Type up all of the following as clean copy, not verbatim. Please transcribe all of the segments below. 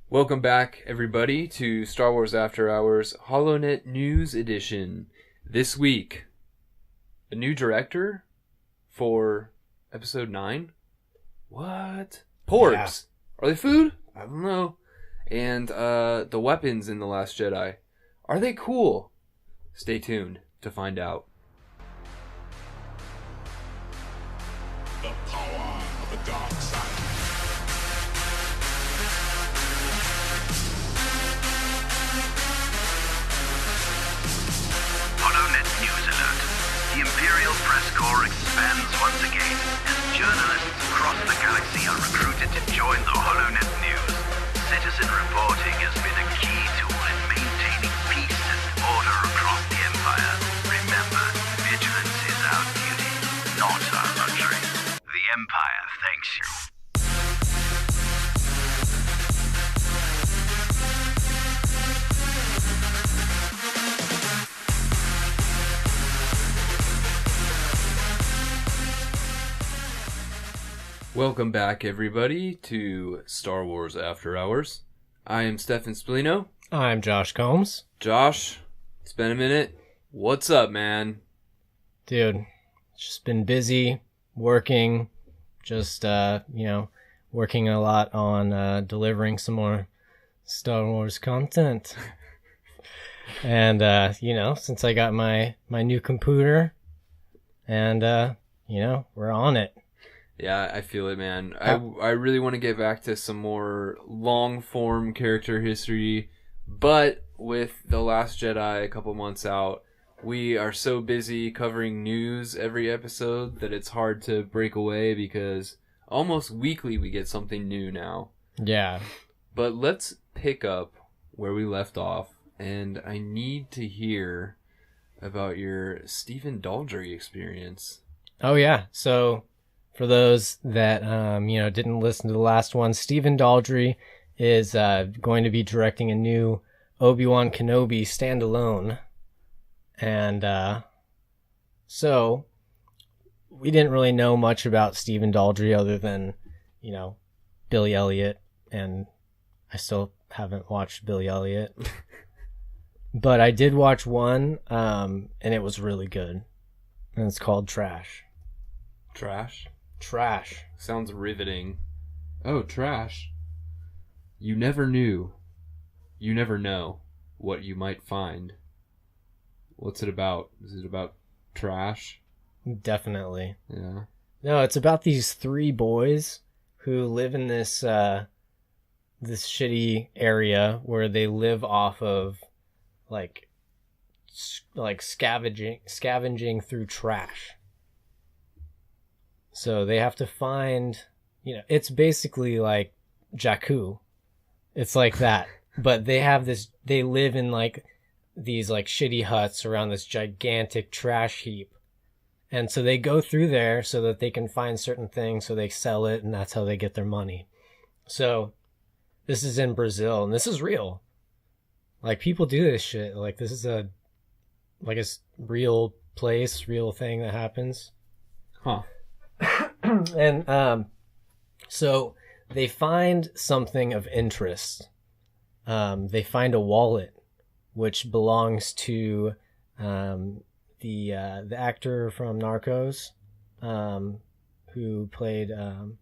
Welcome back, everybody, to Star Wars After Hours Holonet News Edition. This week, a new director for Episode 9? What? Porgs. Yeah. Are they food? I don't know. And the weapons in The Last Jedi. Are they cool? Stay tuned to find out. The power of the dark side. Holonet News Alert. The Imperial Press Corps expands once again as journalists across the galaxy are recruited to join the Holonet News. Citizen reporting has been a key tool in maintaining peace and order across the Empire. Remember, vigilance is our duty, not our luxury. The Empire thanks you. Welcome back, everybody, to Star Wars After Hours. I am Stefan Spallino. I'm Josh Combs. Josh, it's been a minute. What's up, man? Dude, just been busy, working, just, working a lot on delivering some more Star Wars content. And, since I got my new computer, and, we're on it. Yeah, I feel it, man. I really want to get back to some more long-form character history, but with The Last Jedi a couple months out, we are so busy covering news every episode that it's hard to break away because almost weekly we get something new now. Yeah. But let's pick up where we left off, and I need to hear about your Stephen Daldry experience. Oh, yeah. So, for those that, didn't listen to the last one, Stephen Daldry is going to be directing a new Obi Wan Kenobi standalone. And so we didn't really know much about Stephen Daldry other than, Billy Elliot. And I still haven't watched Billy Elliot. But I did watch one, and it was really good. And it's called Trash. Trash? Trash. Sounds riveting. Oh, Trash. You never knew. You never know what you might find. What's it about? Is it about trash? Definitely. Yeah. No, it's about these three boys who live in this this shitty area where they live off of like scavenging through trash. So they have to find, it's basically like Jakku. It's like that. But they live in like these like shitty huts around this gigantic trash heap. And so they go through there so that they can find certain things, so they sell it, and that's how they get their money. So this is in Brazil, and this is real. Like, people do this shit. Like, this is a real place, real thing that happens. Huh. And so they find something of interest. They find a wallet which belongs to the actor from Narcos, who played the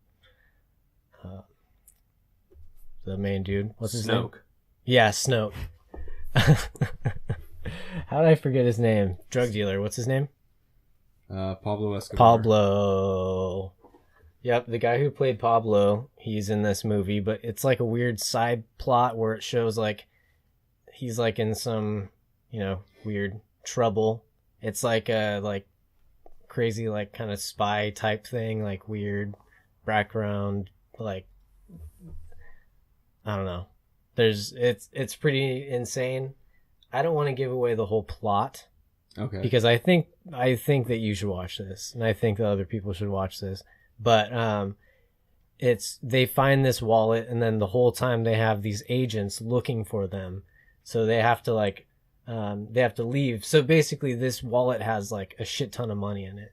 main dude. What's his name? Snoke. Yeah, Snoke. How did I forget his name? Drug dealer. What's his name? Pablo Escobar. Pablo. Yep, the guy who played Pablo, he's in this movie, but it's like a weird side plot where it shows like he's like in some, weird trouble. It's like a crazy like kind of spy type thing, like weird background, like I don't know. It's pretty insane. I don't want to give away the whole plot. Okay. Because I think that you should watch this, and I think that other people should watch this. But they find this wallet, and then the whole time they have these agents looking for them, so they have to leave. So basically, this wallet has like a shit ton of money in it.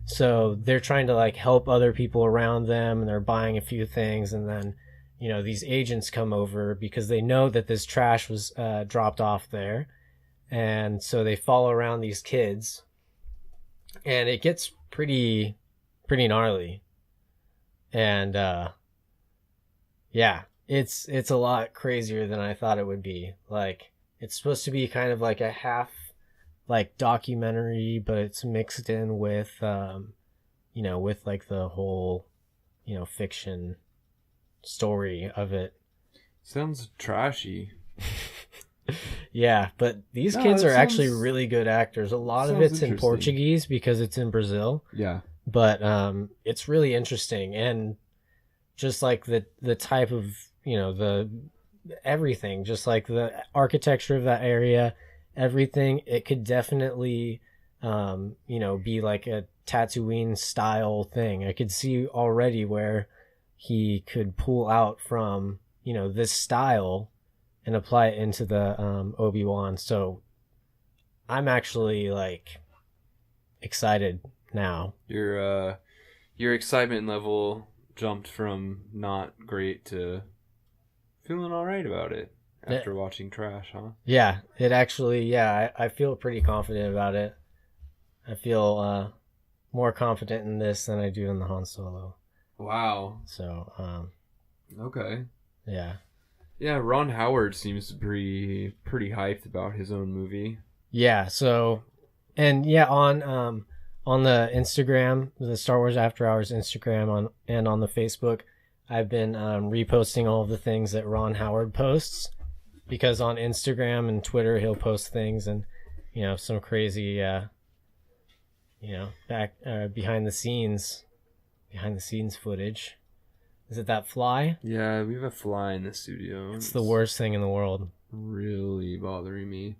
So they're trying to like help other people around them, and they're buying a few things, and then these agents come over because they know that this trash was dropped off there. And so they follow around these kids, and it gets pretty gnarly. And yeah, it's a lot crazier than I thought it would be. Like, it's supposed to be kind of like a half like documentary, but it's mixed in with with like the whole fiction story of it. Sounds trashy. Yeah, but these kids are actually really good actors. A lot of it's in Portuguese because it's in Brazil. Yeah. But it's really interesting, and just like the type of, the everything, just like the architecture of that area, everything, it could definitely be like a Tatooine style thing. I could see already where he could pull out from, this style and apply it into the Obi-Wan. So I'm actually like excited now. Your excitement level jumped from not great to feeling all right about it after watching trash, huh? Yeah, it actually, I feel pretty confident about it. I feel more confident in this than I do in the Han Solo. Wow. So, okay. Yeah. Yeah, Ron Howard seems pretty hyped about his own movie. Yeah, so, and yeah, on the Instagram, the Star Wars After Hours Instagram and on the Facebook, I've been reposting all of the things that Ron Howard posts, because on Instagram and Twitter he'll post things and some crazy back behind the scenes footage. Is it that fly? Yeah, we have a fly in the studio. It's the worst thing in the world. Really bothering me.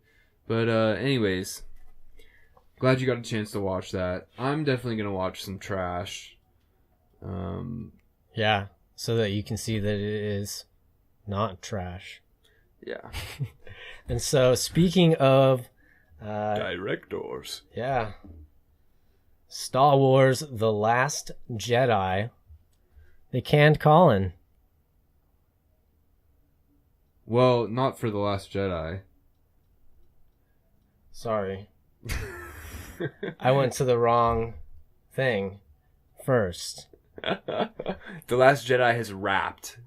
But anyways, glad you got a chance to watch that. I'm definitely gonna watch some trash. Yeah, so that you can see that it is not trash. Yeah. And so, speaking of directors. Yeah. Star Wars The Last Jedi. They canned Colin. Well, not for The Last Jedi. Sorry. I went to the wrong thing first. The Last Jedi has wrapped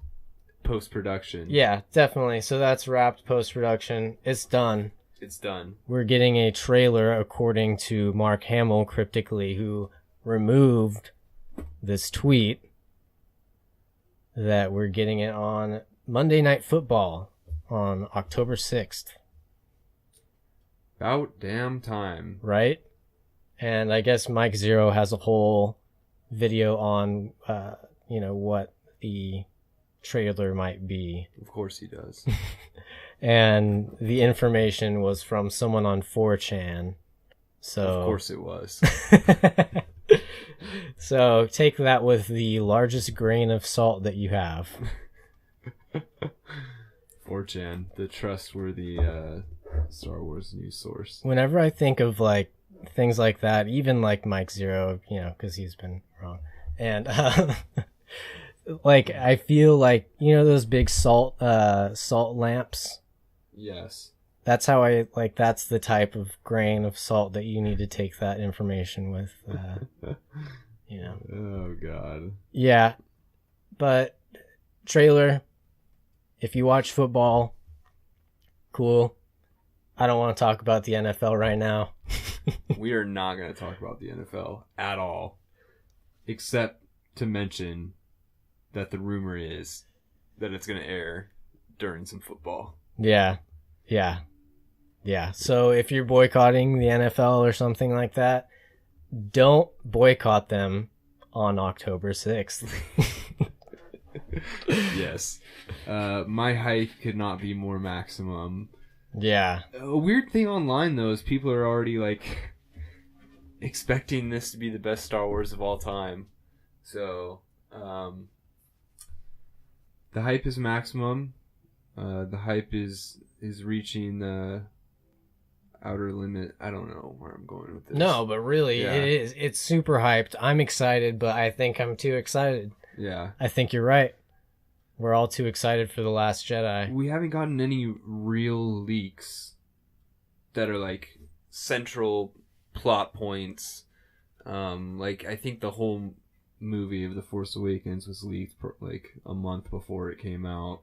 post-production. Yeah, definitely. So that's wrapped post-production. It's done. It's done. We're getting a trailer, according to Mark Hamill, cryptically, who removed this tweet, that we're getting it on Monday Night Football on October 6th. About damn time. Right? And I guess Mike Zero has a whole video on, what the trailer might be. Of course he does. And the information was from someone on 4chan. So of course it was. So take that with the largest grain of salt that you have. 4chan, the trustworthy Star Wars news source. Whenever I think of like things like that, even like Mike Zero, because he's been wrong, and like I feel like those big salt lamps. Yes. That's how that's the type of grain of salt that you need to take that information with. Oh God. Yeah, but trailer. If you watch football, cool. I don't want to talk about the NFL right now. We are not going to talk about the NFL at all, except to mention that the rumor is that it's going to air during some football. Yeah. So if you're boycotting the NFL or something like that, don't boycott them on October 6th. Yes. My hype could not be more maximum. Yeah. A weird thing online, though, is people are already, expecting this to be the best Star Wars of all time. So, the hype is maximum. The hype is reaching the outer limit. I don't know where I'm going with this. No, but really, Yeah. it is. It's super hyped. I'm excited, but I think I'm too excited. Yeah. I think you're right. we're all too excited for The Last Jedi. We haven't gotten any real leaks that are like central plot points. Like I think the whole movie of The Force Awakens was leaked like a month before it came out.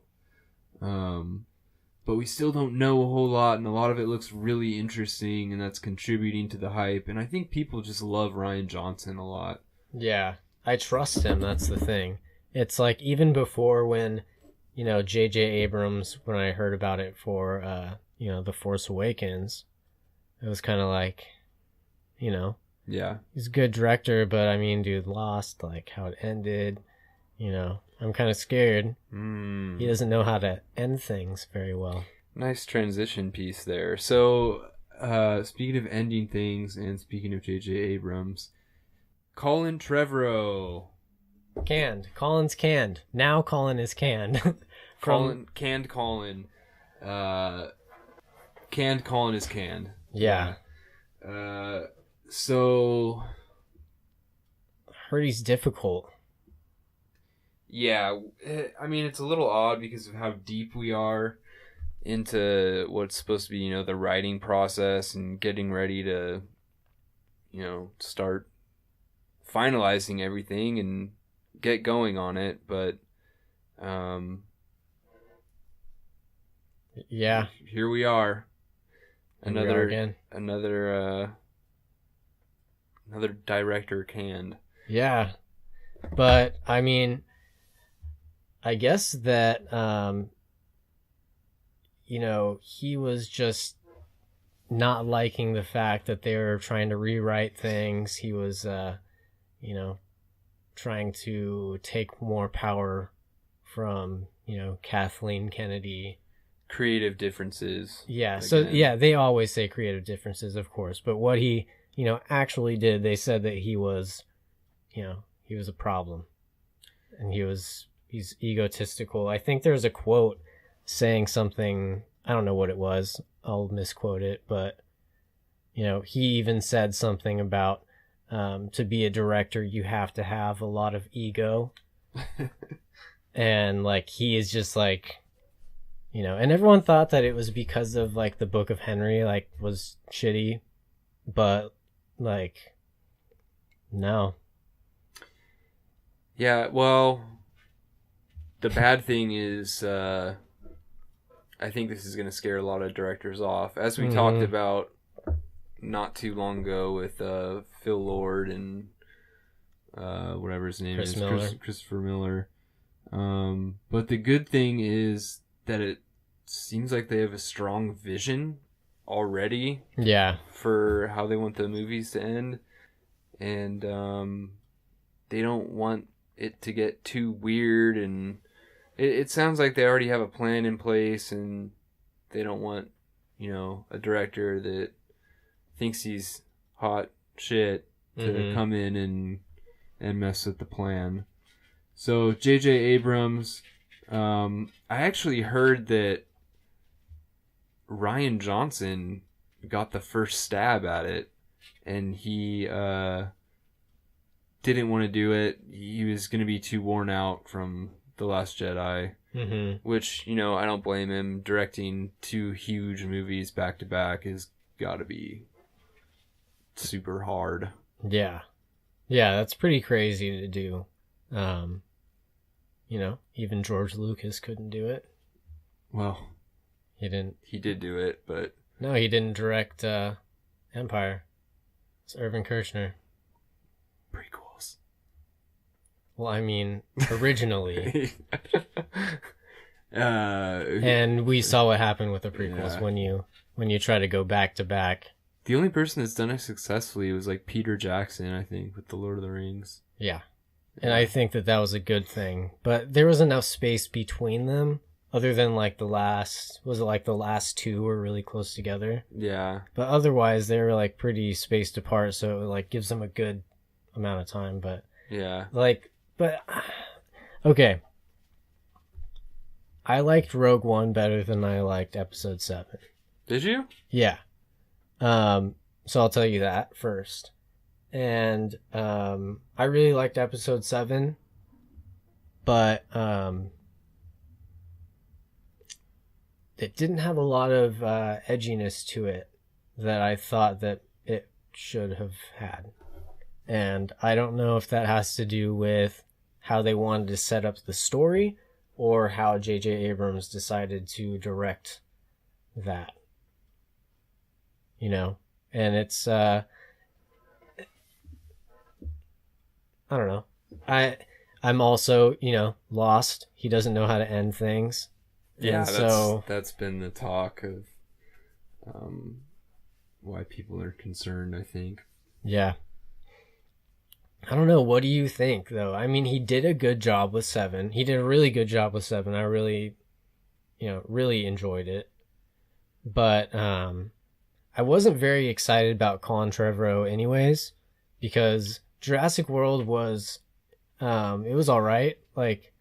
But we still don't know a whole lot, and a lot of it looks really interesting, and that's contributing to the hype. And I think people just love Rian Johnson a lot. Yeah, I trust him. That's the thing. It's like even before when, J.J. Abrams, when I heard about it for, The Force Awakens, it was kind of like, Yeah. he's a good director, but I mean, dude, Lost, like how it ended, I'm kind of scared. He doesn't know how to end things very well. Nice transition piece there. So, speaking of ending things and speaking of J.J. Abrams, Colin Trevorrow. Canned. Colin's canned. Now Colin is canned. Canned Colin. Canned Colin is canned. Yeah. So... heard he's difficult. Yeah, I mean, it's a little odd because of how deep we are into what's supposed to be, the writing process and getting ready to, start finalizing everything and get going on it. But, yeah, here we are. Another director canned. Yeah, but I mean, I guess that he was just not liking the fact that they were trying to rewrite things. He was trying to take more power from Kathleen Kennedy. Creative differences. Yeah, again. so yeah, they always say creative differences, of course, but what he actually did, they said that he was he was a problem, and he's egotistical. I think there's a quote saying something, I don't know what it was, I'll misquote it, but he even said something about to be a director you have to have a lot of ego. And like he is just like, and everyone thought that it was because of like the Book of Henry like was shitty, but like no. Yeah, well, the bad thing is, I think this is going to scare a lot of directors off. As we talked about not too long ago with Phil Lord and whatever his name is, Christopher Miller. But the good thing is that it seems like they have a strong vision already. Yeah. For how they want the movies to end. And they don't want it to get too weird, and it sounds like they already have a plan in place, and they don't want a director that thinks he's hot shit to come in and mess with the plan. So J.J. Abrams, I actually heard that Rian Johnson got the first stab at it, and he didn't want to do it. He was going to be too worn out from The Last Jedi, which, I don't blame him. Directing 2 huge movies back to back has got to be super hard. Yeah. Yeah, that's pretty crazy to do. Even George Lucas couldn't do it. Well, he didn't. He did do it, but... No, he didn't direct Empire. It's Irvin Kershner. Prequels. Well, I mean, originally. And we saw what happened with the prequels when you try to go back to back. The only person that's done it successfully was like Peter Jackson, I think, with The Lord of the Rings. Yeah. And I think that was a good thing. But there was enough space between them, other than like the last 2 were really close together? Yeah. But otherwise, they were like pretty spaced apart, so it like gives them a good amount of time. But yeah. Okay. I liked Rogue One better than I liked Episode 7. Did you? Yeah. So I'll tell you that first. And I really liked Episode 7, but it didn't have a lot of edginess to it that I thought that it should have had. And I don't know if that has to do with how they wanted to set up the story or how J.J. Abrams decided to direct that. You know? And it's, I don't know. I'm also, you know, lost. He doesn't know how to end things. Yeah, and that's been the talk of why people are concerned, I think. Yeah. I don't know. What do you think, though? I mean, he did a good job with 7. He did a really good job with 7. I really, really enjoyed it. But I wasn't very excited about Colin Trevorrow anyways, because Jurassic World was, it was all right. Like,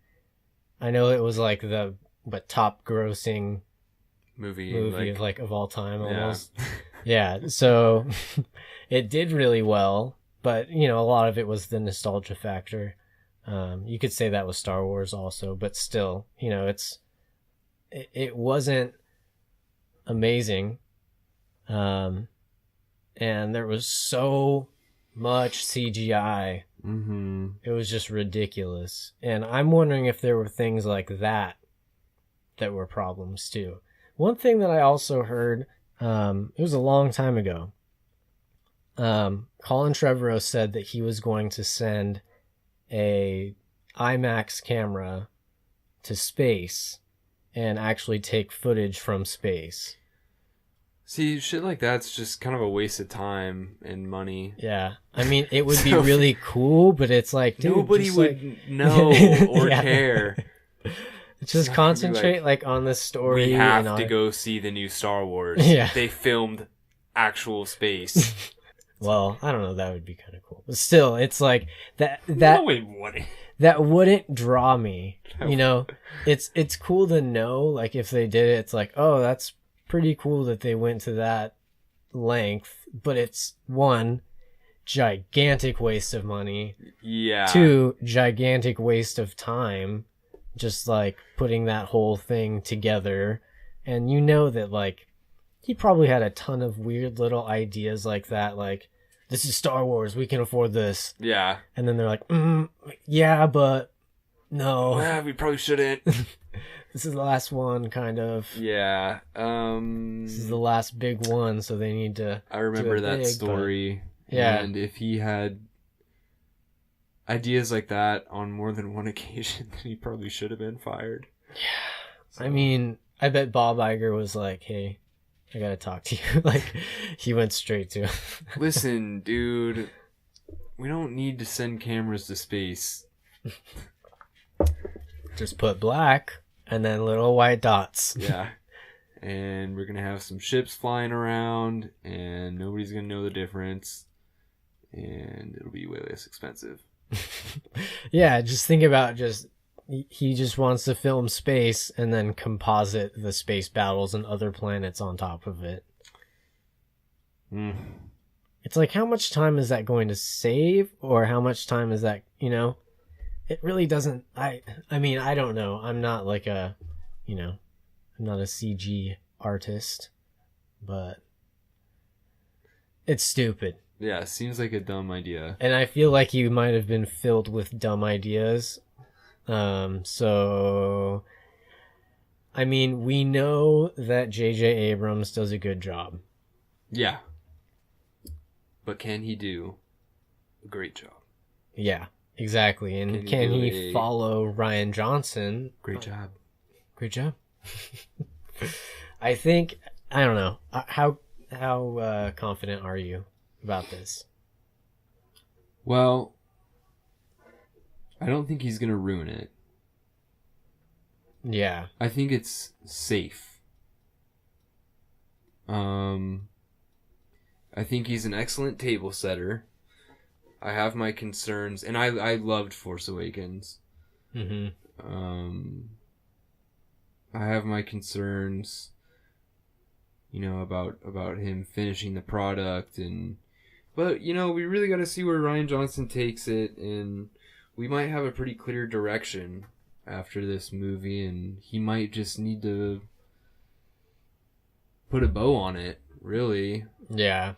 I know it was like the top grossing movie of all time almost. Yeah. So it did really well. But, a lot of it was the nostalgia factor. You could say that was Star Wars also, but still, it wasn't amazing. And there was so much CGI. Mm-hmm. It was just ridiculous. And I'm wondering if there were things like that were problems too. One thing that I also heard, it was a long time ago. Colin Trevorrow said that he was going to send a IMAX camera to space and actually take footage from space. See, shit like that's just kind of a waste of time and money. Yeah. I mean, it would be really cool, but it's like, dude, nobody would know or care. Just concentrate on the story. We have to go see the new Star Wars. Yeah. They filmed actual space. Well, I don't know. That would be kind of cool. But still, it's like that. No, it wouldn't. That wouldn't draw me. It's cool to know. Like if they did it, it's like, oh, that's pretty cool that they went to that length. But it's 1, gigantic waste of money. Yeah. 2, gigantic waste of time. Just like putting that whole thing together, and that he probably had a ton of weird little ideas like that, like, this is Star Wars, we can afford this. Yeah. And then they're like, yeah, but no. Yeah, we probably shouldn't. This is the last one, kind of. Yeah. This is the last big one, so they need to I remember that story. Yeah. And if he had ideas like that on more than one occasion, then he probably should have been fired. Yeah. So. I mean, I bet Bob Iger was like, hey, I gotta talk to you. He went straight to him. Listen, dude, we don't need to send cameras to space. Just put black and then little white dots. Yeah. And we're gonna have some ships flying around, and nobody's gonna know the difference, and it'll be way less expensive. Yeah, just think about he just wants to film space and then composite the space battles and other planets on top of it. It's like, how much time is that going to save, or how much time is that, it really doesn't. I mean, I don't know. I'm not like I'm not a CG artist, but it's stupid. Yeah, seems like a dumb idea. And I feel like you might have been filled with dumb ideas. So, I mean, we know that J.J. Abrams does a good job. Yeah. But can he do a great job? Yeah, exactly. And can he follow Rian Johnson? Great job. Great job. I think, I don't know. How confident are you about this? Well, I don't think he's going to ruin it. Yeah. I think it's safe. I think he's an excellent table setter. I have my concerns, and I loved Force Awakens. Mm-hmm. I have my concerns, about him finishing the product, but we really got to see where Rian Johnson takes it, and we might have a pretty clear direction after this movie, and he might just need to put a bow on it, really. Yeah.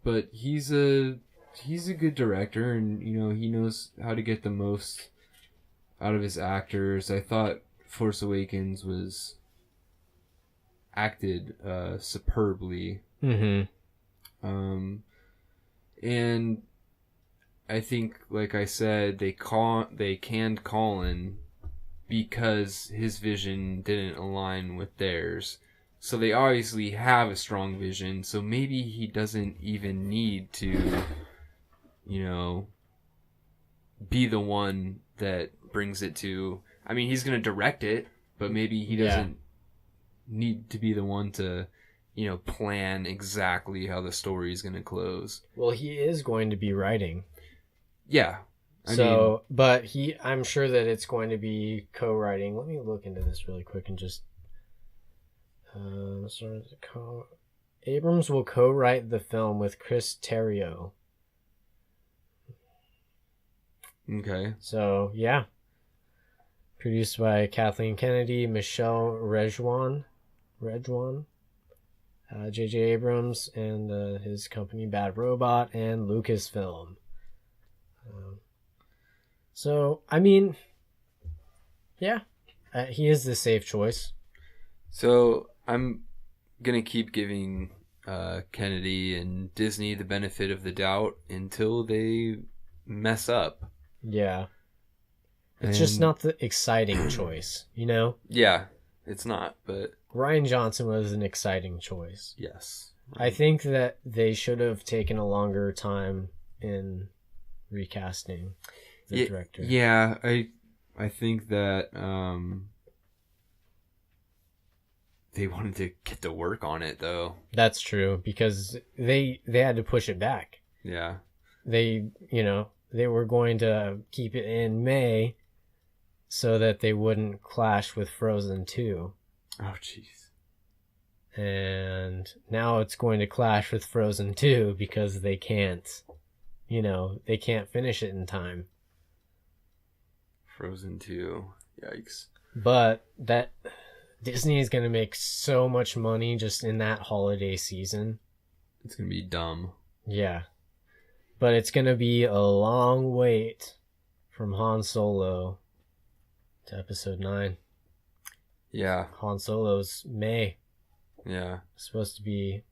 But he's a good director, and he knows how to get the most out of his actors. I thought Force Awakens was acted superbly. Mm-hmm. And I think, like I said, they canned Colin because his vision didn't align with theirs. So they obviously have a strong vision, so maybe he doesn't even need to, be the one that brings it to... I mean, he's going to direct it, but maybe he doesn't need to be the one to, plan exactly how the story is going to close. Well, he is going to be writing. Yeah. But I'm sure that it's going to be co-writing. Let me look into this really quick and just... Abrams will co-write the film with Chris Terrio. Okay. So, yeah. Produced by Kathleen Kennedy, Michelle Rejwan, J.J. Abrams, and his company Bad Robot, and Lucasfilm. So, I mean, yeah, he is the safe choice. So, I'm going to keep giving Kennedy and Disney the benefit of the doubt until they mess up. Yeah. It's just not the exciting choice, Yeah, it's not, but... Rian Johnson was an exciting choice. Yes. Right. I think that they should have taken a longer time in recasting the director. Yeah, I think that they wanted to get to work on it, though. That's true, because they had to push it back. Yeah. They were going to keep it in May so that they wouldn't clash with Frozen 2. Oh, jeez. And now it's going to clash with Frozen 2 because they can't finish it in time. Frozen 2. Yikes. But that Disney is going to make so much money just in that holiday season. It's going to be dumb. Yeah. But it's going to be a long wait from Han Solo to episode 9. Yeah. Han Solo's May. Yeah. It's supposed to be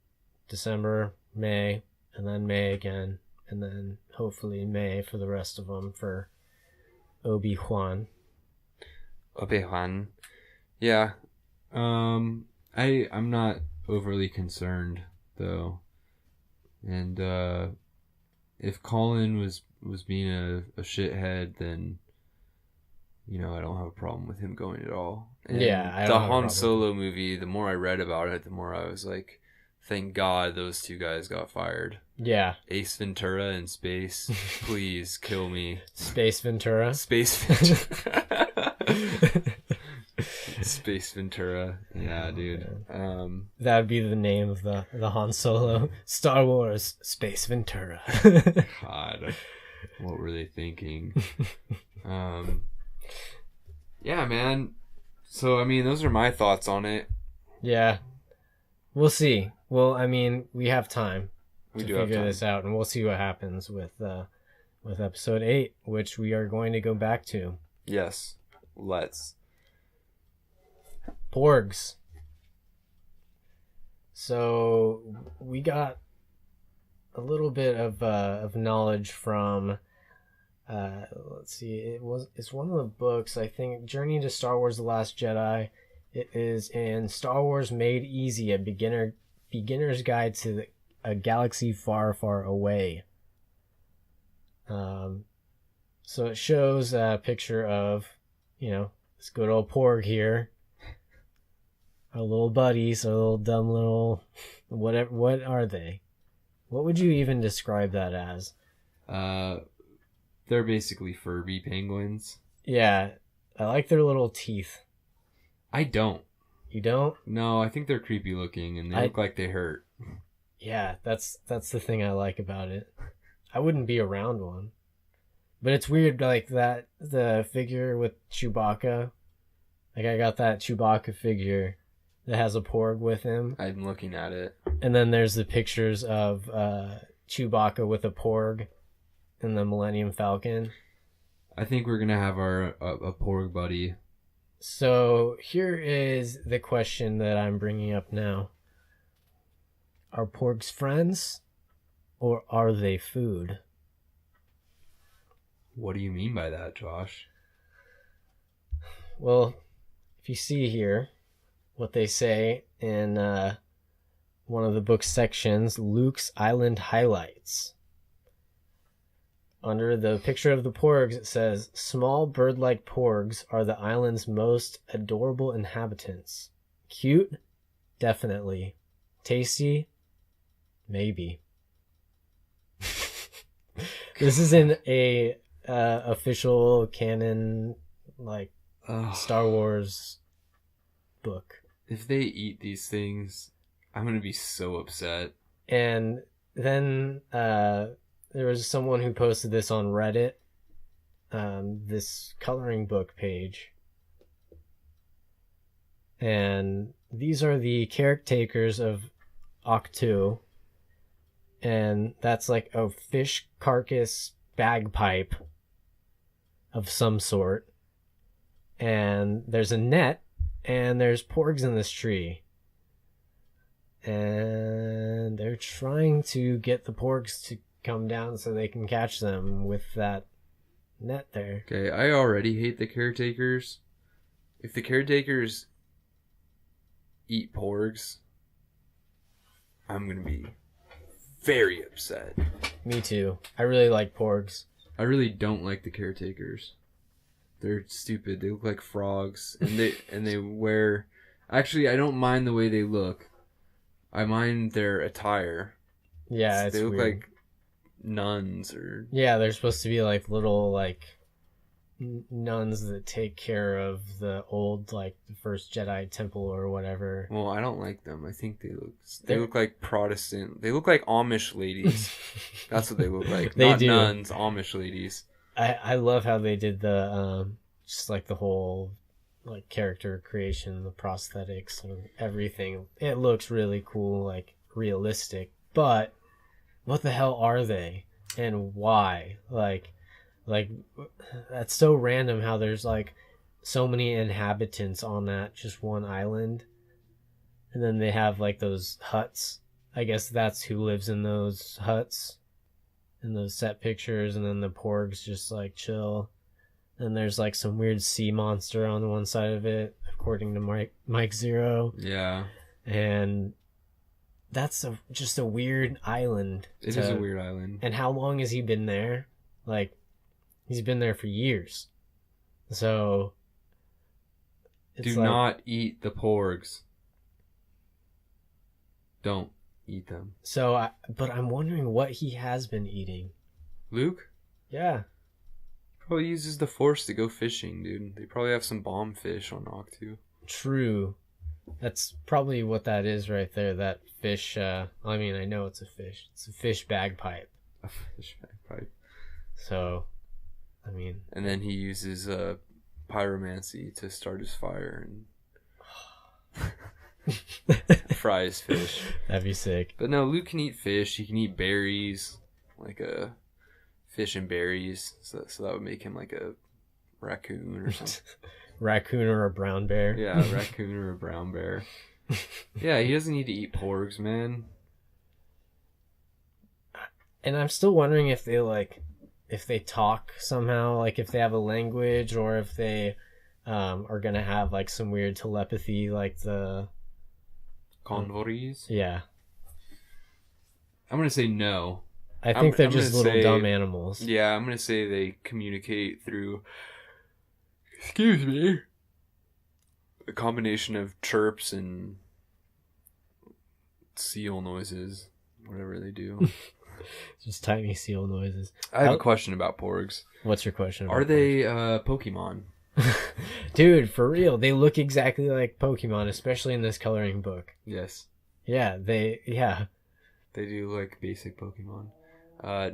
December, May, and then May again, and then hopefully May for the rest of them for Obi Wan. Yeah. I'm not overly concerned though. And if Colin was being a shithead, then I don't have a problem with him going at all. And the Han Solo movie, the more I read about it, the more I was like, thank God those two guys got fired. Yeah. Ace Ventura in space, please kill me. Space Ventura. Space Ventura. Space Ventura. Yeah, dude. That would be the name of the Han Solo. Star Wars Space Ventura. God, what were they thinking? Yeah, man. So, I mean, those are my thoughts on it. Yeah. We'll see. Well, I mean, we have time to figure this out, and we'll see what happens with episode 8, which we are going to go back to. Yes. Let's. Porgs. So, we got a little bit of knowledge from... let's see. It's one of the books, I think, Journey to Star Wars: The Last Jedi. It is in Star Wars Made Easy, a beginner's guide to a galaxy far, far away. So it shows a picture of, this good old Porg here. Our little buddies, our little dumb little whatever. What are they? What would you even describe that as? They're basically Furby penguins. Yeah, I like their little teeth. I don't. You don't? No, I think they're creepy looking and they look like they hurt. Yeah, that's the thing I like about it. I wouldn't be around one. But it's weird, like that, the figure with Chewbacca. Like I got that Chewbacca figure that has a Porg with him. I'm looking at it. And then there's the pictures of Chewbacca with a Porg and the Millennium Falcon. I think we're gonna have a Porg buddy. So here is the question that I'm bringing up now. Are Porgs friends, or are they food? What do you mean by that, Josh? Well, if you see here what they say in one of the book's sections, Luke's Island Highlights. Under the picture of the Porgs, it says, small bird-like Porgs are the island's most adorable inhabitants. Cute? Definitely. Tasty? Maybe. This isn't a official canon, like, Star Wars book. If they eat these things, I'm going to be so upset. And then there was someone who posted this on Reddit, this coloring book page. And these are the caretakers of Octu. And that's like a fish carcass bagpipe of some sort. And there's a net, and there's Porgs in this tree. And they're trying to get the Porgs to come down so they can catch them with that net there. Okay, I already hate the caretakers. If the caretakers eat Porgs, I'm going to be very upset. Me too. I really like Porgs. I really don't like the caretakers. They're stupid. They look like frogs, and they wear. Actually, I don't mind the way they look. I mind their attire. Yeah, they look weird. like nuns or. Yeah, they're supposed to be like little like nuns that take care of the old like the first Jedi temple or whatever. Well, I don't like them. I think they look like Protestant. They look like Amish ladies. That's what they look like. They Not do. nuns, Amish ladies. I love how they did the just like the whole like character creation, the prosthetics and everything. It looks really cool, like realistic. But what the hell are they and why? Like that's so random how there's like so many inhabitants on that just one island. And then they have like those huts. I guess that's who lives in those huts. In those set pictures, and then the Porgs just like chill. And there's like some weird sea monster on the one side of it, according to Mike Zero. Yeah. And that's just a weird island. It is a weird island. And how long has he been there? Like, he's been there for years. So, do not eat the Porgs. Don't eat them. So, but I'm wondering what he has been eating. Luke? Yeah. Probably uses the Force to go fishing, dude. They probably have some bomb fish on Octu. True. That's probably what that is right there. That fish. I mean, I know it's a fish. It's a fish bagpipe. A fish bagpipe. So, I mean. And then he uses pyromancy to start his fire and fry his fish. That'd be sick. But no, Luke can eat fish. He can eat berries, like fish and berries. So that would make him like a raccoon or something. Raccoon or a brown bear. Yeah, a raccoon or a brown bear. Yeah, he doesn't need to eat Porgs, man. And I'm still wondering if they talk somehow, like if they have a language, or if they are gonna have like some weird telepathy, like the Convories? Yeah. I'm gonna say no. I think they're I'm just gonna little say, dumb animals. Yeah, I'm gonna say they communicate through. Excuse me. A combination of chirps and seal noises, whatever they do. Just tiny seal noises. I have a question about Porgs. What's your question? Are they Pokemon? Dude, for real, they look exactly like Pokemon, especially in this coloring book. Yes. Yeah, they do like basic Pokemon.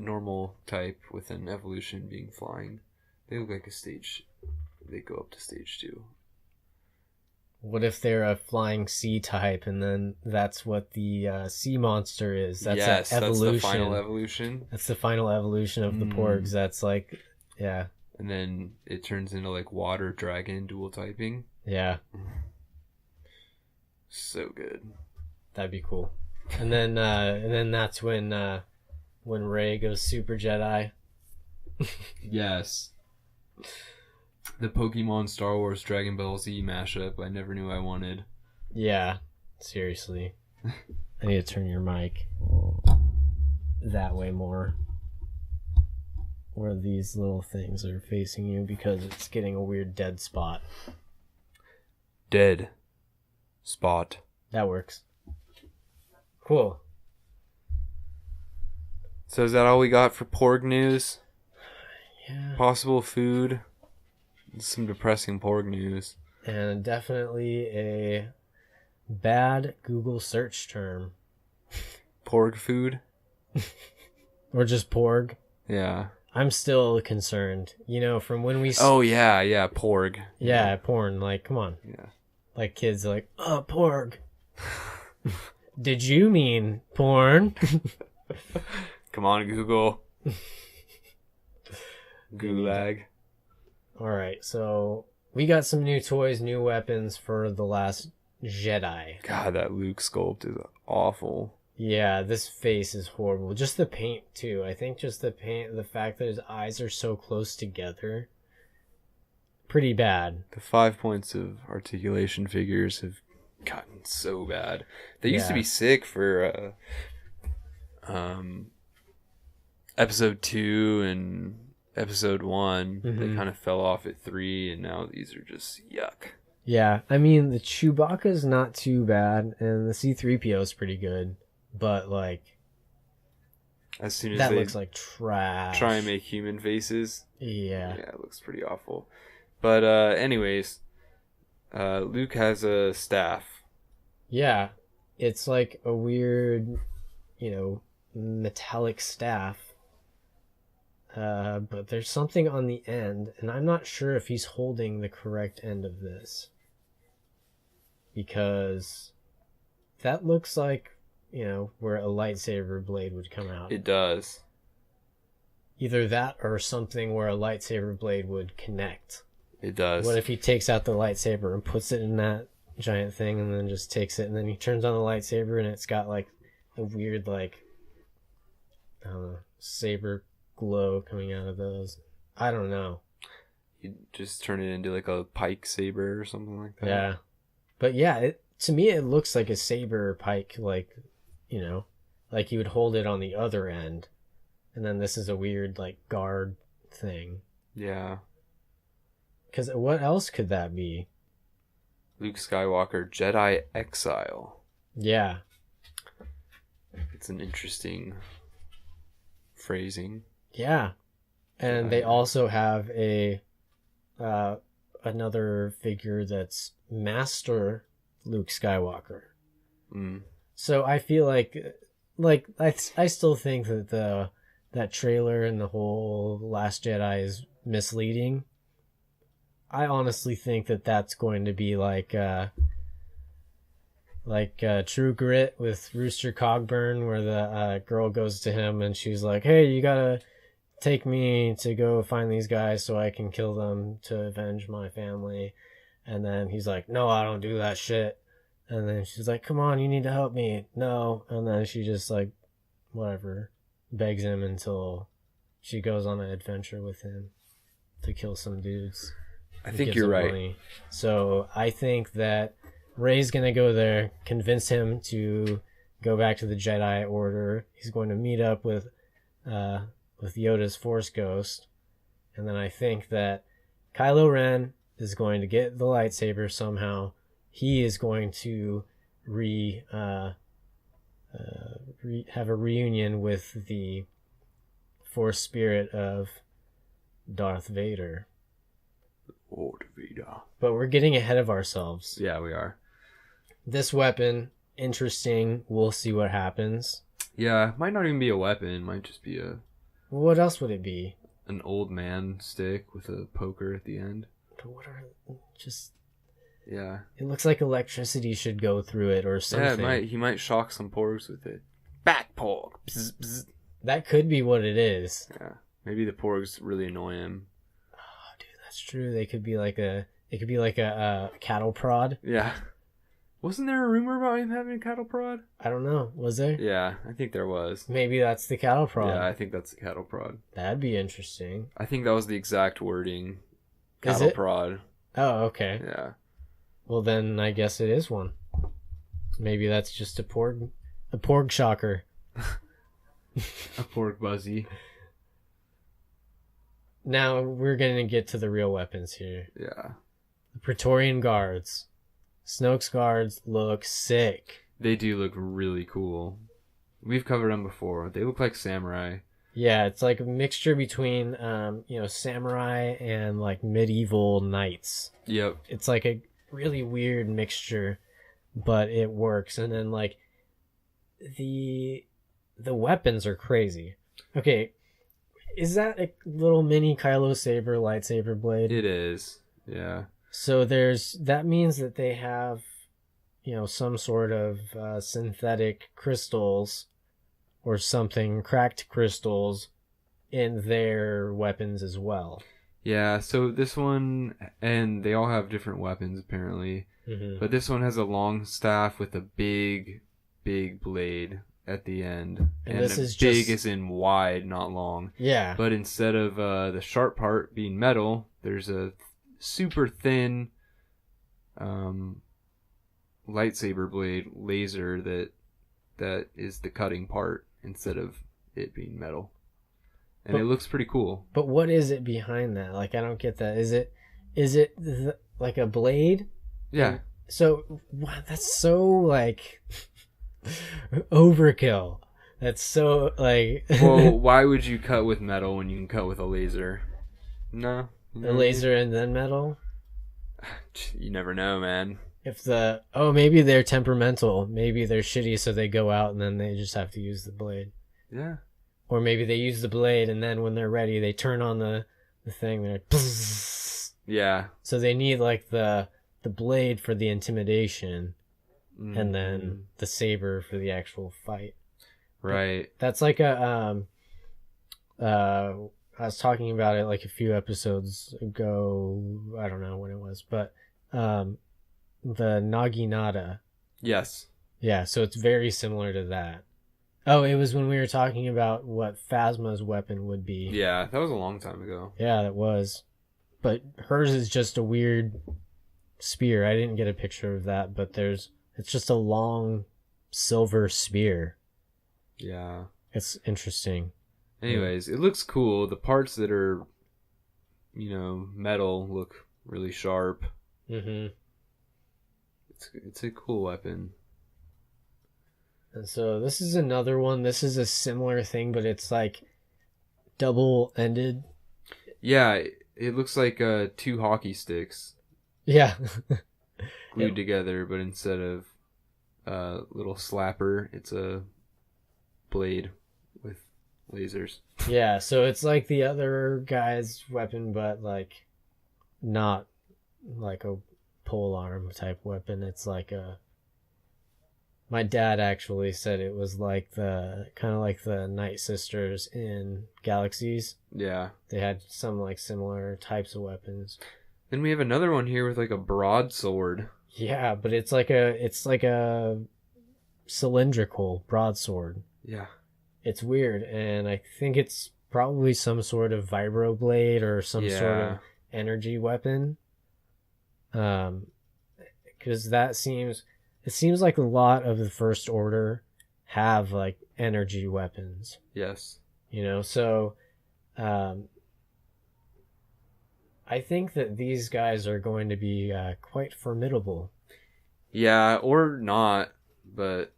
Normal type with an evolution being flying. They look like a stage. They go up to stage 2. What if they're a flying sea type, and then that's what the sea monster is? That's yes, an evolution. that's the final evolution. That's the final evolution of the Porgs. That's like, yeah. And then it turns into like water dragon dual typing. Yeah. So good. That'd be cool. And then that's when Rey goes Super Jedi. Yes. The Pokemon Star Wars Dragon Ball Z mashup I never knew I wanted. Yeah. Seriously. I need to turn your mic that way more. Where these little things are facing you because it's getting a weird dead spot. Dead spot. That works. Cool. So is that all we got for Porg news? Yeah. Possible food. Some depressing Porg news. And definitely a bad Google search term. Porg food? Or just Porg. Yeah. I'm still concerned. You know, from when we... Oh, yeah, Porg. Yeah, porn. Like, come on. Yeah. Like, kids are like, oh, Porg. Did you mean porn? Come on, Google. Gulag. Alright, so we got some new toys, new weapons for The Last Jedi. God, that Luke sculpt is awful. Yeah, this face is horrible. Just the paint, too. I think just the paint, the fact that his eyes are so close together. Pretty bad. The 5 points of articulation figures have gotten so bad. They used to be sick for episode 2 and episode 1. They kind of fell off at 3, and now these are just yuck. Yeah, I mean, the Chewbacca's not too bad, and the C-3PO is pretty good, but, like, as soon as that they looks like trash. try and make human faces, yeah, it looks pretty awful. But anyways, Luke has a staff. Yeah, it's like a weird, you know, metallic staff. But there's something on the end, and I'm not sure if he's holding the correct end of this. Because that looks like, you know, where a lightsaber blade would come out. It does. Either that or something where a lightsaber blade would connect. It does. What if he takes out the lightsaber and puts it in that giant thing and then just takes it and then he turns on the lightsaber and it's got like a weird, like, I don't know, saber glow coming out of those. I don't know. You just turn it into like a pike saber or something like that. Yeah. But yeah, to me it looks like a saber pike, like, you know, like you would hold it on the other end. And then this is a weird, like, guard thing. Yeah. Because what else could that be? Luke Skywalker, Jedi Exile. Yeah. It's an interesting phrasing. Yeah. And they also have a another figure that's Master Luke Skywalker. So I feel like I still think that that trailer and the whole Last Jedi is misleading. I honestly think that that's going to be like True Grit with Rooster Cogburn, where the girl goes to him and she's like, "Hey, you gotta take me to go find these guys so I can kill them to avenge my family." And then he's like, "No, I don't do that shit." And then she's like, "Come on, you need to help me." No. And then she just, like, whatever, begs him until she goes on an adventure with him to kill some dudes. I think you're right. Money. So I think that Rey's going to go there, convince him to go back to the Jedi Order. He's going to meet up with Yoda's Force Ghost. And then I think that Kylo Ren is going to get the lightsaber somehow. He is going to have a reunion with the Force spirit of Darth Vader. Lord Vader. But we're getting ahead of ourselves. Yeah, we are. This weapon, interesting. We'll see what happens. Yeah, it might not even be a weapon. It might just be What else would it be? an old man stick with a poker at the end. But what are just Yeah. It looks like electricity should go through it or something. Yeah, he might shock some porgs with it. Back porg. Bzz, bzz. That could be what it is. Yeah. Maybe the porgs really annoy him. Oh, dude, that's true. It could be like a cattle prod. Yeah. Wasn't there a rumor about him having a cattle prod? I don't know. Was there? Yeah, I think there was. Maybe that's the cattle prod. Yeah, I think that's the cattle prod. That'd be interesting. I think that was the exact wording. Is Cattle it? prod. Oh, okay. Yeah. Well, then I guess it is one. Maybe that's just a porg shocker. A porg buzzy. Now we're going to get to the real weapons here. Yeah. The Praetorian Guards. Snoke's guards look sick. They do look really cool. We've covered them before. They look like samurai. Yeah, it's like a mixture between, samurai and like medieval knights. Yep. It's like a really weird mixture, but it works. And then like the weapons are crazy. Okay, is that a little mini Kylo Saber lightsaber blade? It is. Yeah. So that means that they have, some sort of synthetic crystals or something, cracked crystals in their weapons as well. Yeah, so this one, and they all have different weapons apparently, but this one has a long staff with a big, big blade at the end. And this is big just... as in wide, not long. Yeah. But instead of the sharp part being metal, there's a super thin lightsaber blade laser that is the cutting part instead of it being metal. And it looks pretty cool. But what is it behind that? Like, I don't get that. Is it like a blade? Yeah. So, wow, that's so, like, overkill. That's so, like... Well, why would you cut with metal when you can cut with a laser? No. A laser and then metal? You never know, man. Maybe they're temperamental. Maybe they're shitty, so they go out and then they just have to use the blade. Yeah. Or maybe they use the blade and then when they're ready, they turn on the thing. They're like, yeah. So they need like the blade for the intimidation, and then the saber for the actual fight. Right. That's like I was talking about it like a few episodes ago. I don't know when it was, but the Naginata. Yes. Yeah, so it's very similar to that. Oh, it was when we were talking about what Phasma's weapon would be. Yeah, that was a long time ago. Yeah, that was. But hers is just a weird spear. I didn't get a picture of that, but it's just a long silver spear. Yeah. It's interesting. Anyways, it looks cool. The parts that are, metal look really sharp. Mm-hmm. It's a cool weapon. And so this is another one. This is a similar thing, but it's like double-ended. Yeah, it looks like two hockey sticks. Yeah. Glued together, but instead of a little slapper, it's a blade with lasers. Yeah, so it's like the other guy's weapon, but like not like a polearm type weapon. It's like my dad actually said it was like kind of like the Night Sisters in Galaxies. Yeah. They had some like similar types of weapons. Then we have another one here with like a broadsword. Yeah, but it's like a cylindrical broadsword. Yeah. It's weird, and I think it's probably some sort of vibroblade or some sort of energy weapon. Because it seems like a lot of the First Order have like energy weapons. Yes. So I think that these guys are going to be quite formidable. Yeah, or not, but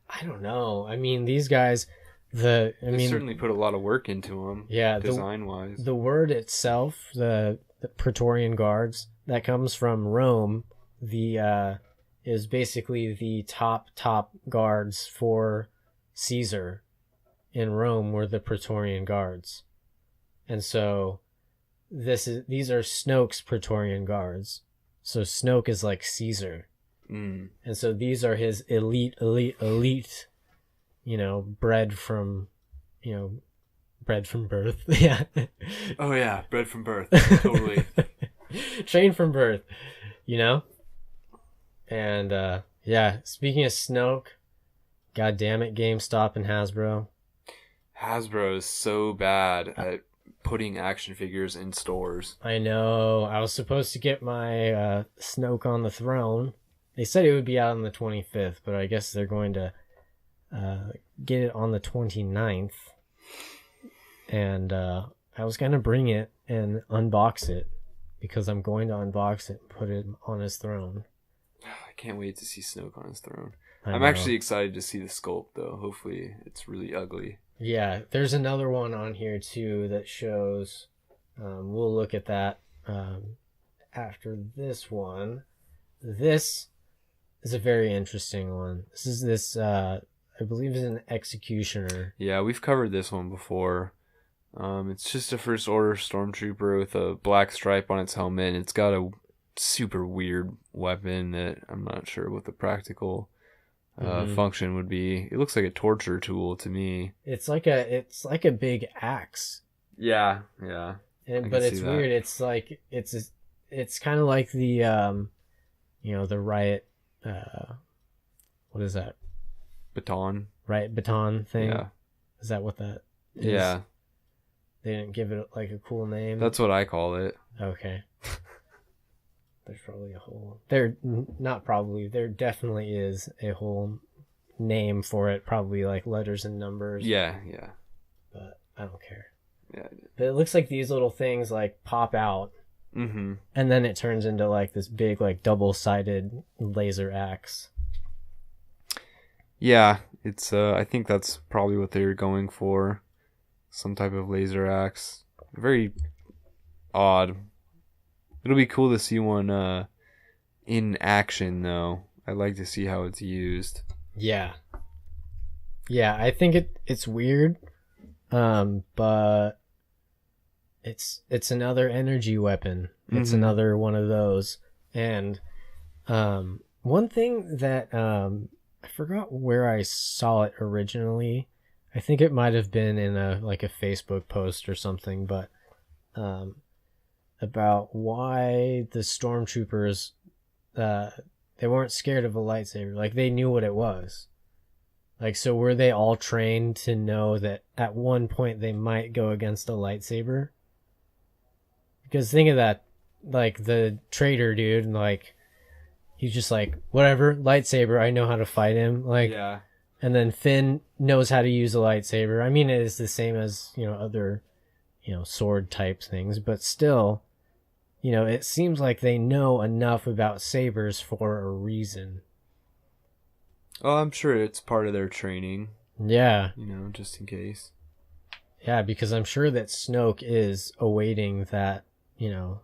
I don't know. I mean, these guys, they certainly put a lot of work into them. Yeah, design-wise. The word itself, the Praetorian Guards, that comes from Rome. Is basically the top guards for Caesar in Rome were the Praetorian Guards, and so these are Snoke's Praetorian Guards. So Snoke is like Caesar. Mm. And so these are his elite, bred from birth. Yeah. Oh yeah, bred from birth. Totally. Trained from birth, And, speaking of Snoke, god damn it, GameStop and Hasbro. Hasbro is so bad at putting action figures in stores. I know. I was supposed to get my Snoke on the Throne. They said it would be out on the 25th, but I guess they're going to get it on the 29th. And I was going to bring it and unbox it because I'm going to unbox it and put it on his throne. I can't wait to see Snoke on his throne. I I'm know. actually excited to see the sculpt, though. Hopefully it's really ugly. Yeah, there's another one on here, too, that shows... we'll look at that after this one. This is a very interesting one. I believe is an Executioner. Yeah, we've covered this one before. It's just a First Order Stormtrooper with a black stripe on its helmet. It's got a super weird weapon that I'm not sure what the practical function would be. It looks like a torture tool to me. It's like a big axe. Yeah. But it's weird. It's like it's kind of like the the riot. What is that? Baton. Riot baton thing. Yeah. Is that what that is? Yeah. They didn't give it like a cool name. That's what I call it. Okay. There's probably a whole... There definitely is a whole name for it. Probably like letters and numbers. Yeah. But I don't care. Yeah. But it looks like these little things like pop out. Mm-hmm. And then it turns into like this big like double-sided laser axe. Yeah. It's I think that's probably what they were going for. Some type of laser axe. Very odd. It'll be cool to see one in action, though. I'd like to see how it's used. Yeah, I think it's weird, but it's another energy weapon. It's another one of those. And one thing that I forgot where I saw it originally. I think it might have been in a Facebook post or something, but about why the stormtroopers they weren't scared of a lightsaber. Like they knew what it was. Like, so were they all trained to know that at one point they might go against a lightsaber? Because think of that, like the traitor dude, like he's just like, whatever, lightsaber, I know how to fight him. Like, Yeah. And then Finn knows how to use a lightsaber. I mean, it is the same as, other, sword type things, but still, it seems like they know enough about sabers for a reason. Oh, I'm sure it's part of their training. Yeah. Just in case. Yeah, because I'm sure that Snoke is awaiting that, the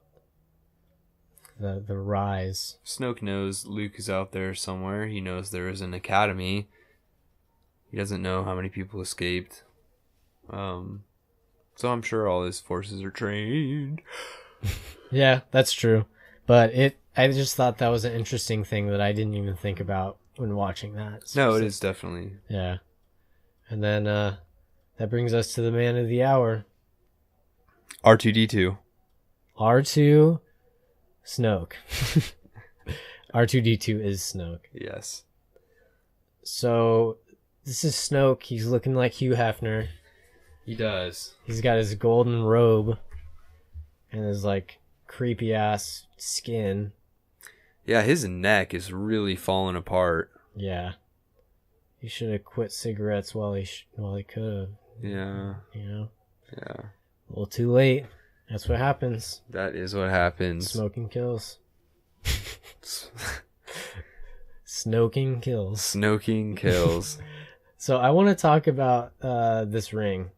rise. Snoke knows Luke is out there somewhere. He knows there is an academy. He doesn't know how many people escaped. So I'm sure all his forces are trained. Yeah, that's true. But I just thought that was an interesting thing that I didn't even think about when watching that. No, it is definitely. Yeah. And then that brings us to the man of the hour. R2-D2. R2, Snoke. R2-D2 is Snoke. Yes. So this is Snoke. He's looking like Hugh Hefner. He does. He's got his golden robe and his like creepy ass skin. Yeah, his neck is really falling apart. Yeah. He should have quit cigarettes while he could have. Yeah. Yeah. A little too late. That's what happens. That is what happens. Smoking kills. Snoking kills. Snoking kills. So I want to talk about this ring.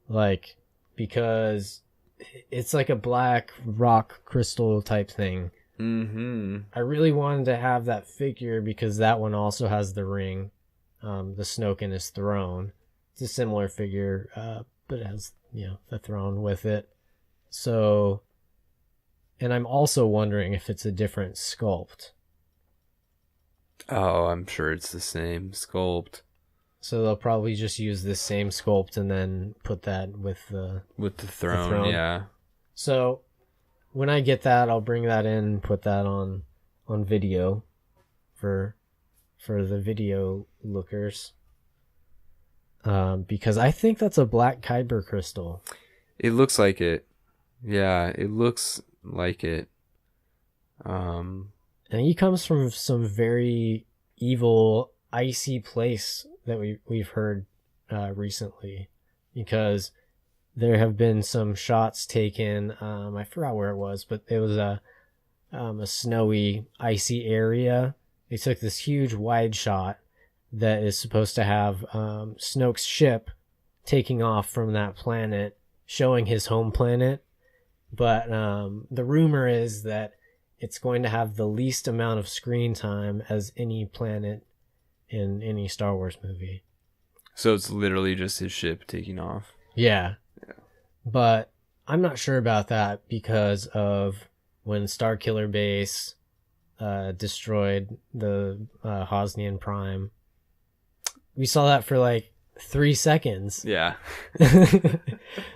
Like, because it's like a black rock crystal type thing. Mm-hmm. I really wanted to have that figure because that one also has the ring. The Snoke in his throne. It's a similar figure, but it has, the throne with it. So And I'm also wondering if it's a different sculpt. Oh, I'm sure it's the same sculpt. So they'll probably just use this same sculpt and then put that with the throne, yeah. So when I get that, I'll bring that in and put that on video for the video lookers. Because I think that's a black Kyber crystal. It looks like it. Yeah, it looks like it. And he comes from some very evil, icy place that we've heard recently, because there have been some shots taken. I forgot where it was, but it was a snowy, icy area. They took this huge wide shot that is supposed to have Snoke's ship taking off from that planet, showing his home planet. But the rumor is that it's going to have the least amount of screen time as any planet in any Star Wars movie. So it's literally just his ship taking off. Yeah. But I'm not sure about that because of when Starkiller Base destroyed the Hosnian Prime. We saw that for like 3 seconds. Yeah.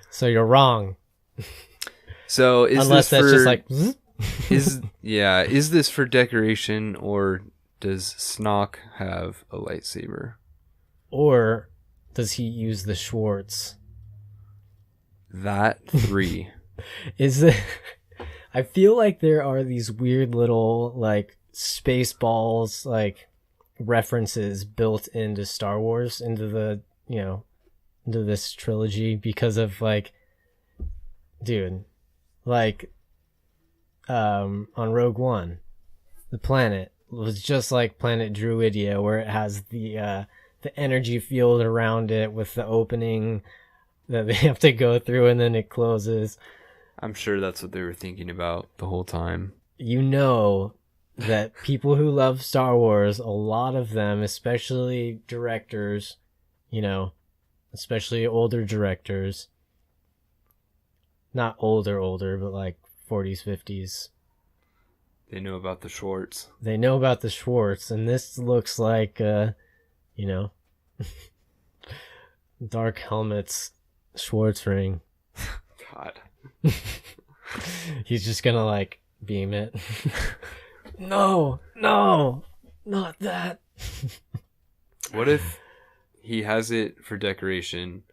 So you're wrong. So unless that's just like is this for decoration, or does Snoke have a lightsaber? Or does he use the Schwartz? That 3. Is it? I feel like there are these weird little like Spaceballs like references built into Star Wars, into the into this trilogy, because of like, dude, like on Rogue One, the planet was just like Planet Druidia, where it has the energy field around it with the opening that they have to go through, and then it closes. I'm sure that's what they were thinking about the whole time. You know that people who love Star Wars, a lot of them, especially directors, especially older directors, not older, but like 40s, 50s. They know about the Schwartz. They know about the Schwartz, and this looks like, Dark Helmet's Schwartz ring. God. He's just gonna like beam it. No, not that. What if he has it for decoration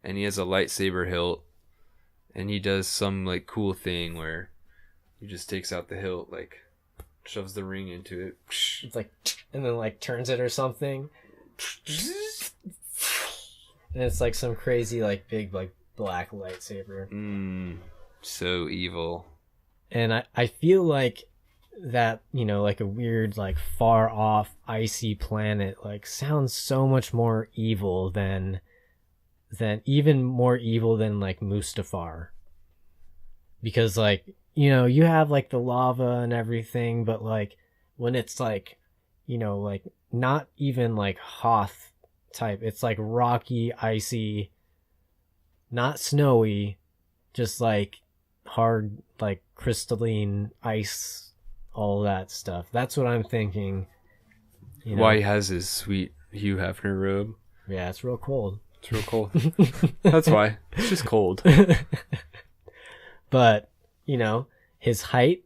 and he has a lightsaber hilt and he does some like cool thing where he just takes out the hilt, like shoves the ring into it. It's like, and then like turns it or something. And it's like some crazy like big like black lightsaber. So evil. And I feel like that, like a weird like far off icy planet like sounds so much more evil than even more evil than like Mustafar. Because like, you have like the lava and everything, but like when it's like, like not even like Hoth type, it's like rocky, icy, not snowy, just like hard, like crystalline ice, all that stuff. That's what I'm thinking. Why he has his sweet Hugh Hefner robe. Yeah, it's real cold. It's real cold. That's why. It's just cold. But, his height,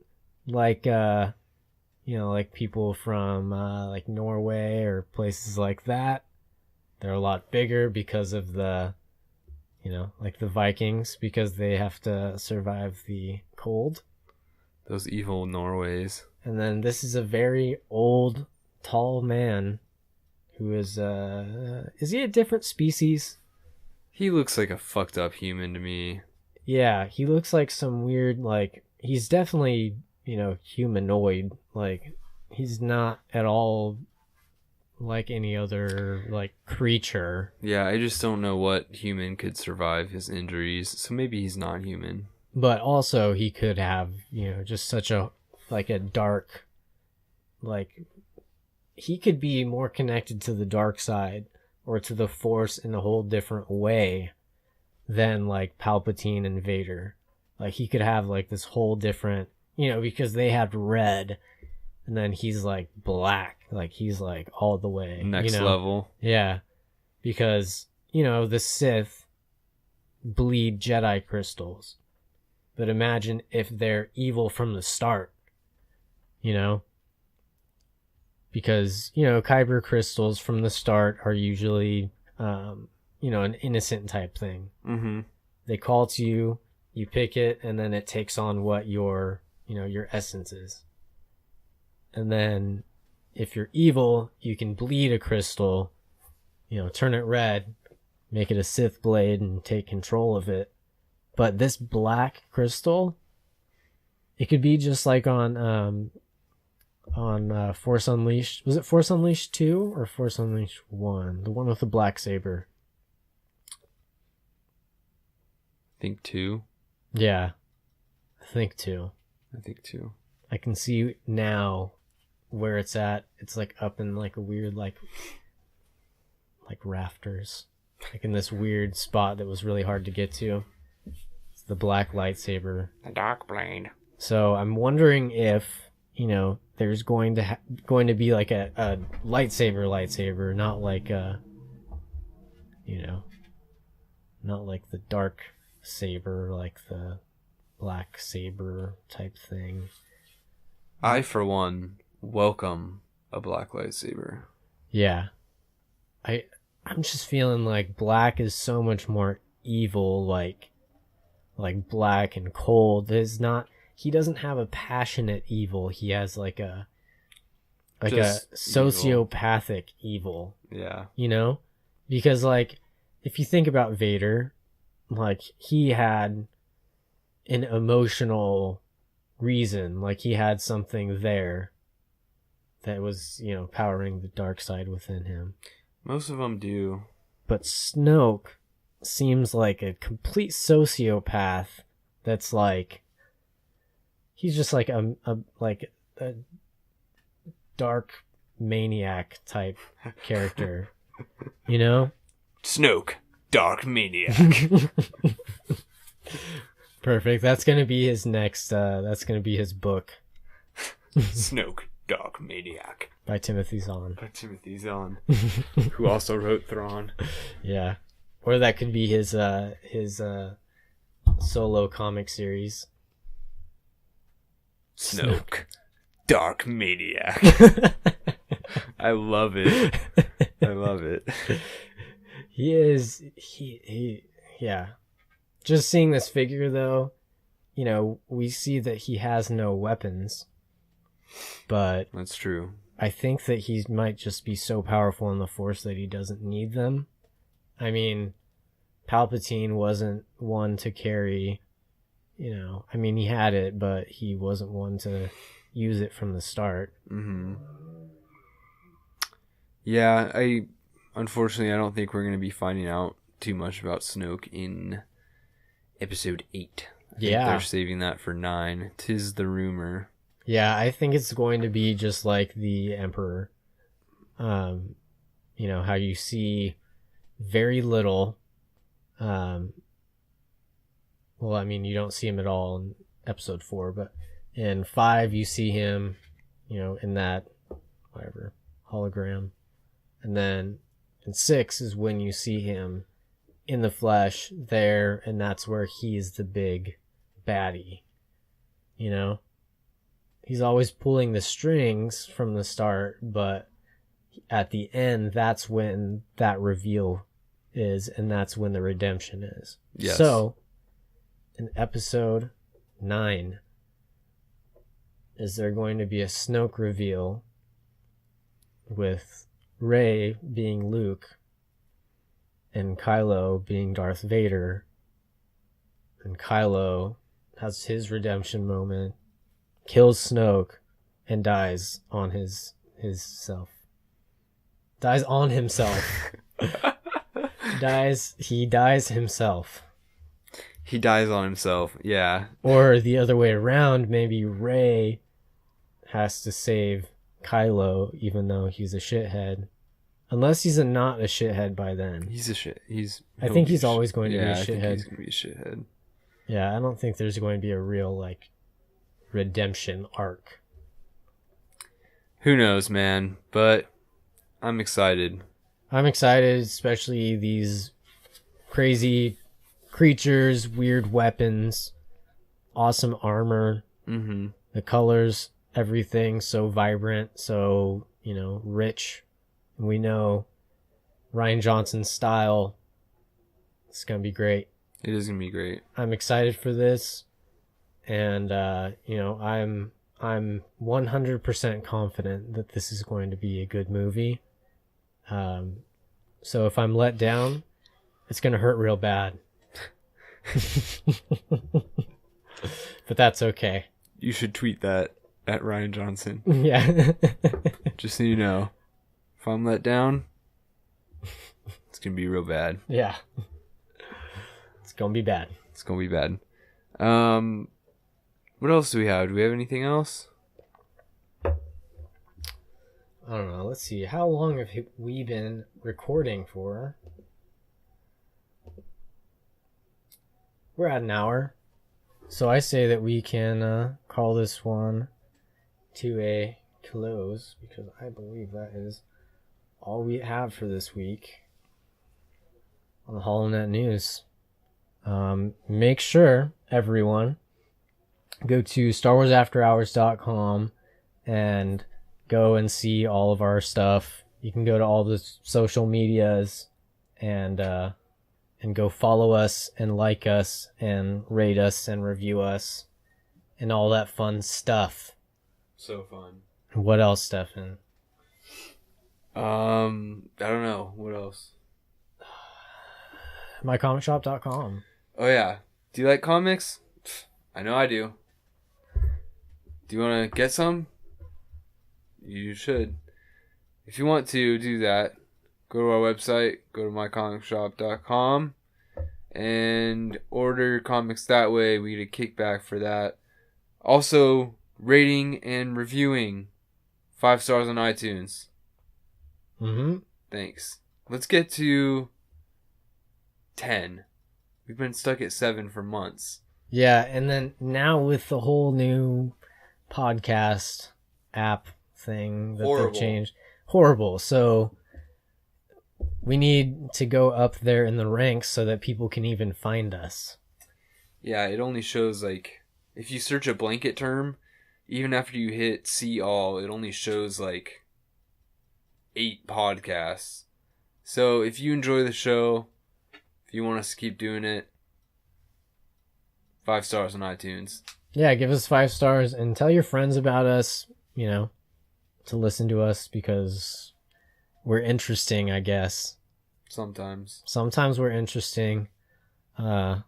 like, like people from like Norway or places like that, they're a lot bigger because of the, like the Vikings, because they have to survive the cold. Those evil Norways. And then this is a very old, tall man who is he a different species? He looks like a fucked up human to me. Yeah, he looks like some weird, like, he's definitely, humanoid. Like, he's not at all like any other, like, creature. Yeah, I just don't know what human could survive his injuries, so maybe he's not human. But also, he could have, just such a, like, a dark, like, he could be more connected to the dark side or to the Force in a whole different way than, like, Palpatine and Vader. Like, he could have, like, this whole different because they had red, and then he's like black, like he's like all the way Next level. Yeah, because the Sith bleed Jedi crystals, but imagine if they're evil from the start, because kyber crystals from the start are usually an innocent type thing. Mm-hmm. They call to you, you pick it, and then it takes on what your essence is. And then if you're evil, you can bleed a crystal, turn it red, make it a Sith blade, and take control of it. But this black crystal, it could be just like on Force Unleashed. Was it Force Unleashed 2 or Force Unleashed 1? The one with the black saber. I think 2. Yeah, I think 2. I can see now where it's at. It's like up in like a weird like rafters, like in this weird spot that was really hard to get to. It's the black lightsaber, The dark blade. So I'm wondering if there's going to be like a lightsaber, not like not like the dark saber, like the black saber type thing. I, for one, welcome a black lightsaber. Yeah. I'm just feeling like black is so much more evil, like black and cold. He doesn't have a passionate evil. He has like a sociopathic evil. Yeah. Because like if you think about Vader, like he had an emotional reason, like he had something there that was powering the dark side within him. Most of them do. But Snoke seems like a complete sociopath that's like he's just like a dark maniac type character. Snoke, dark maniac. Perfect. That's gonna be his next. That's gonna be his book. Snoke, dark maniac. By Timothy Zahn. Who also wrote Thrawn. Yeah, or that could be his solo comic series. Snoke, dark maniac. I love it. He is. Yeah. Just seeing this figure, though, we see that he has no weapons. But that's true. I think that he might just be so powerful in the Force that he doesn't need them. I mean, Palpatine wasn't one to carry, he had it, but he wasn't one to use it from the start. Mm-hmm. Yeah, unfortunately, I don't think we're going to be finding out too much about Snoke in Episode 8. I think they're saving that for 9. 'Tis the rumor. Yeah, I think it's going to be just like the Emperor. How you see very little. You don't see him at all in Episode 4, but in 5 you see him, in that hologram. And then in 6 is when you see him in the flesh there, and that's where he's the big baddie. He's always pulling the strings from the start, but at the end, that's when that reveal is, and that's when the redemption is. Yes. So, in Episode 9, is there going to be a Snoke reveal with Rey being Luke and Kylo being Darth Vader, and Kylo has his redemption moment, kills Snoke, and dies on his self. Dies on himself. He dies himself. He dies on himself, yeah. Or the other way around, maybe Rey has to save Kylo even though he's a shithead. Unless he's not a shithead by then. He's a shit. I think he's always going to be a shithead. I think he's going to be a shithead. Yeah, I don't think there's going to be a real, redemption arc. Who knows, man? But I'm excited. I'm excited, especially these crazy creatures, weird weapons, awesome armor, the colors, everything so vibrant, so, rich. And we know Rian Johnson's style. It's going to be great. It is going to be great. I'm excited for this. And, I'm 100% confident that this is going to be a good movie. So if I'm let down, it's going to hurt real bad. But that's okay. You should tweet that at Rian Johnson. Yeah. Just so you know. If I'm let down, it's going to be real bad. Yeah. It's going to be bad. It's going to be bad. What else do we have? Do we have anything else? I don't know. Let's see. How long have we been recording for? We're at an hour. So I say that we can call this one to a close, because I believe that is all we have for this week on the Holonet News. Make sure, everyone, go to StarWarsAfterHours.com and go and see all of our stuff. You can go to all the social medias and go follow us and like us and rate us and review us and all that fun stuff. So fun. What else, Stefan? I don't know. What else? MyComicShop.com. Oh, yeah. Do you like comics? I know I do. Do you want to get some? You should. If you want to do that, go to our website, go to mycomicshop.com, and order your comics that way. We get a kickback for that. Also, rating and reviewing. 5 stars on iTunes. Thanks. Let's get to 10. We've been stuck at 7 for months. Yeah, and then now with the whole new podcast app thing that they've changed. Horrible. So we need to go up there in the ranks so that people can even find us. Yeah, it only shows, like, if you search a blanket term, even after you hit see all, it only shows, like, 8 podcasts. So if you enjoy the show, if you want us to keep doing it, 5 stars on iTunes. Yeah, give us 5 stars and tell your friends about us, to listen to us, because we're interesting, I guess. Sometimes we're interesting. And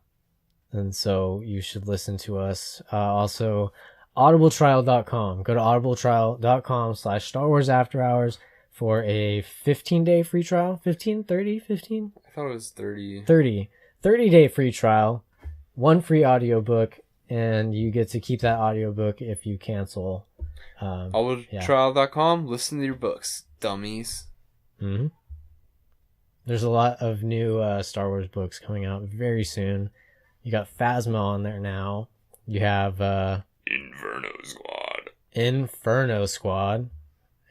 so you should listen to us. Also, audibletrial.com. Go to audibletrial.com/Star Wars After Hours for a 15-day free trial. 15? 30? 15? I thought it was 30. 30-day free trial. 1 free audiobook, and you get to keep that audiobook if you cancel. Audibletrial.com. Listen to your books, dummies. Mm-hmm. There's a lot of new Star Wars books coming out very soon. You got Phasma on there now. You have Inferno Squad.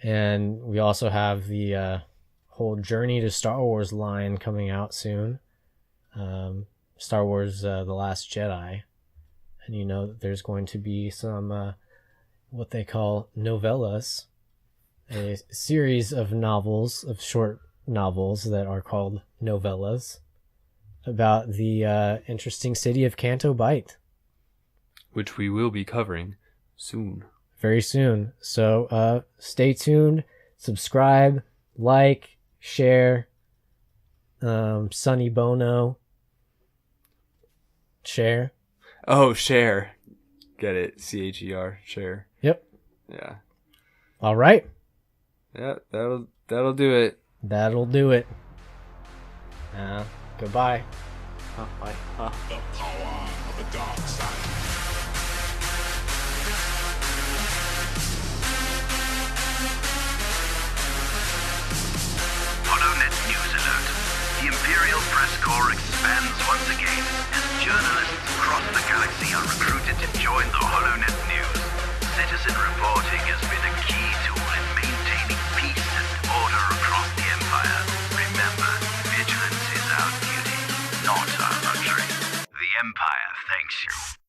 And we also have the whole Journey to Star Wars line coming out soon. Star Wars The Last Jedi. And that there's going to be some what they call novellas, a series of novels, of short novels that are called novellas, about the interesting city of Canto Bight, which we will be covering soon. Very soon. So stay tuned, subscribe, like, share, Sonny Bono, share. Oh, share. Get it. CHER. Share. Yep. Yeah. All right. Yeah, that'll do it. That'll do it. Goodbye. Bye. The power of the dark side. Holonet News Alert. The Imperial Press Corps expands once again as journalists across the galaxy galaxy are recruited to join the Holonet news. Citizen reporting has been a key tool in maintaining peace and order across the Empire. Remember, vigilance is our duty, not our luxury. The Empire thanks you.